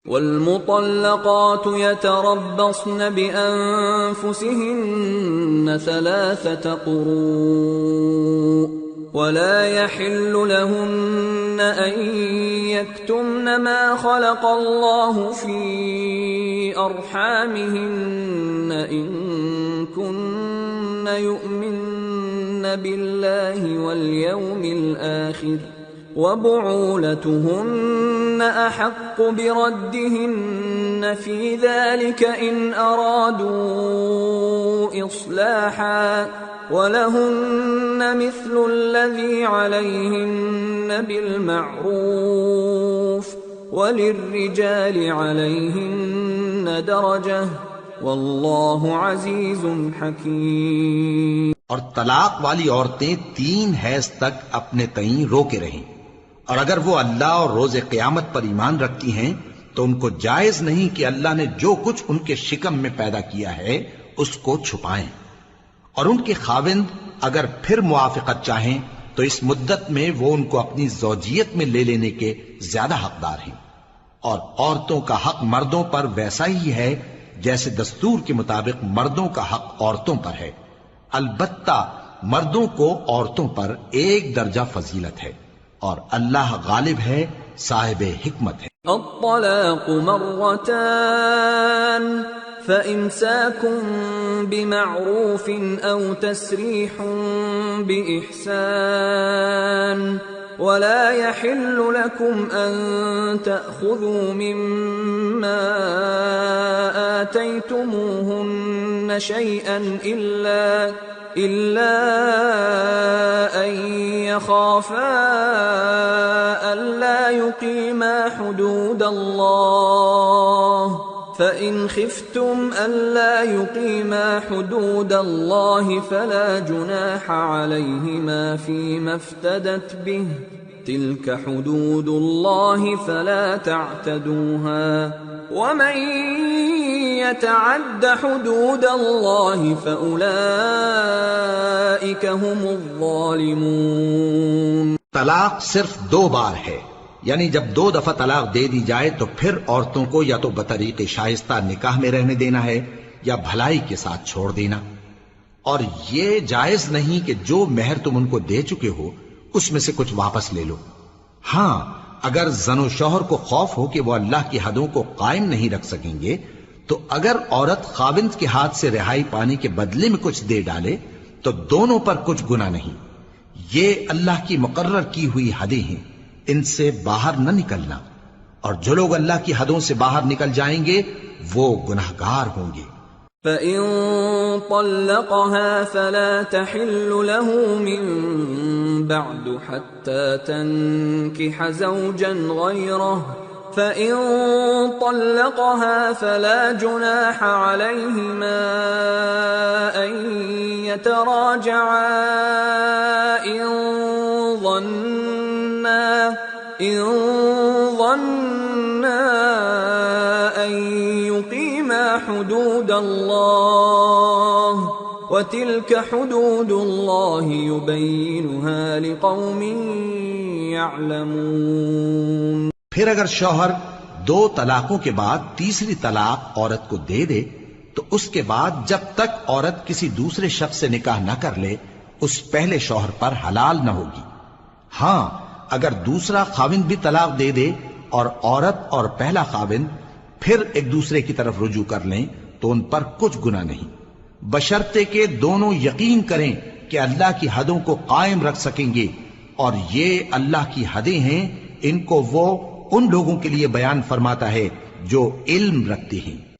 والمطلقات يتربصن بأنفسهن 3 قروء ولا يحل لهن أن يكتمن ما خلق الله في أرحامهن إن كن يؤمن بالله واليوم الآخر وبعولتهن أحق بردهن في ذلك إن أرادوا إصلاحا ولهن مثل الذي عليهن بالمعروف وللرجال عليهن درجة والله عزيز حكيم۔ اور طلاق والی عورتیں 3 حیض تک اپنے تئیں روکے رہیں، اور اگر وہ اللہ اور روز قیامت پر ایمان رکھتی ہیں تو ان کو جائز نہیں کہ اللہ نے جو کچھ ان کے شکم میں پیدا کیا ہے اس کو چھپائیں، اور ان کے خاوند اگر پھر موافقت چاہیں تو اس مدت میں وہ ان کو اپنی زوجیت میں لے لینے کے زیادہ حقدار ہیں، اور عورتوں کا حق مردوں پر ویسا ہی ہے جیسے دستور کے مطابق مردوں کا حق عورتوں پر ہے، البتہ مردوں کو عورتوں پر 1 درجہ فضیلت ہے، اور اللہ غالب ہے، صاحب حکمت ہے۔ الطلاق مرتان فإمساك بمعروف أو تسريح بإحسان ولا يحل لكم أن تأخذوا مما آتيتموهن شيئا إلا أن يخافا ألا يقيما حدود الله فإن خفتم ألا يقيما حدود الله فلا جناح عليهما فيما افتدت به تلك حدود الله فلا تعتدوها ومن يتعد حدود الله فأولئك هم الظالمون۔ طلاق صرف 2 بار ہے، یعنی جب 2 دفعہ طلاق دے دی جائے تو پھر عورتوں کو یا تو بطریق شائستہ نکاح میں رہنے دینا ہے یا بھلائی کے ساتھ چھوڑ دینا، اور یہ جائز نہیں کہ جو مہر تم ان کو دے چکے ہو اس میں سے کچھ واپس لے لو۔ ہاں، اگر زن و شوہر کو خوف ہو کہ وہ اللہ کی حدوں کو قائم نہیں رکھ سکیں گے تو اگر عورت خاوند کے ہاتھ سے رہائی پانے کے بدلے میں کچھ دے ڈالے تو دونوں پر کچھ گناہ نہیں۔ یہ اللہ کی مقرر کی ہوئی حدیں ہیں، ان سے باہر نہ نکلنا، اور جو لوگ اللہ کی حدوں سے باہر نکل جائیں گے وہ گناہگار ہوں گے۔ فَإِن طَلَّقَهَا فَلَا تَحِلُّ لَهُ مِن بَعْدُ حَتَّى تَنكِحَ زَوْجًا غَيْرَهُ فَإِن طَلَّقَهَا فَلَا جُنَاحَ عَلَيْهِمَا أَن يَتَرَاجَعَا إِن ظَنَّا أَن يُقِيمَا حُدُودَ اللَّهِ وَتِلْكَ حُدُودُ اللَّهِ يُبَيِّنُهَا لِقَوْمٍ يَعْلَمُونَ۔ پھر اگر شوہر 2 طلاقوں کے بعد تیسری طلاق عورت کو دے دے تو اس کے بعد جب تک عورت کسی دوسرے شخص سے نکاح نہ کر لے اس پہلے شوہر پر حلال نہ ہوگی۔ ہاں، اگر دوسرا خاوند بھی طلاق دے دے اور عورت اور پہلا خاوند پھر ایک دوسرے کی طرف رجوع کر لیں تو ان پر کچھ گناہ نہیں، بشرطے کہ دونوں یقین کریں کہ اللہ کی حدوں کو قائم رکھ سکیں گے، اور یہ اللہ کی حدیں ہیں، ان کو وہ ان لوگوں کے لیے بیان فرماتا ہے جو علم رکھتے ہیں۔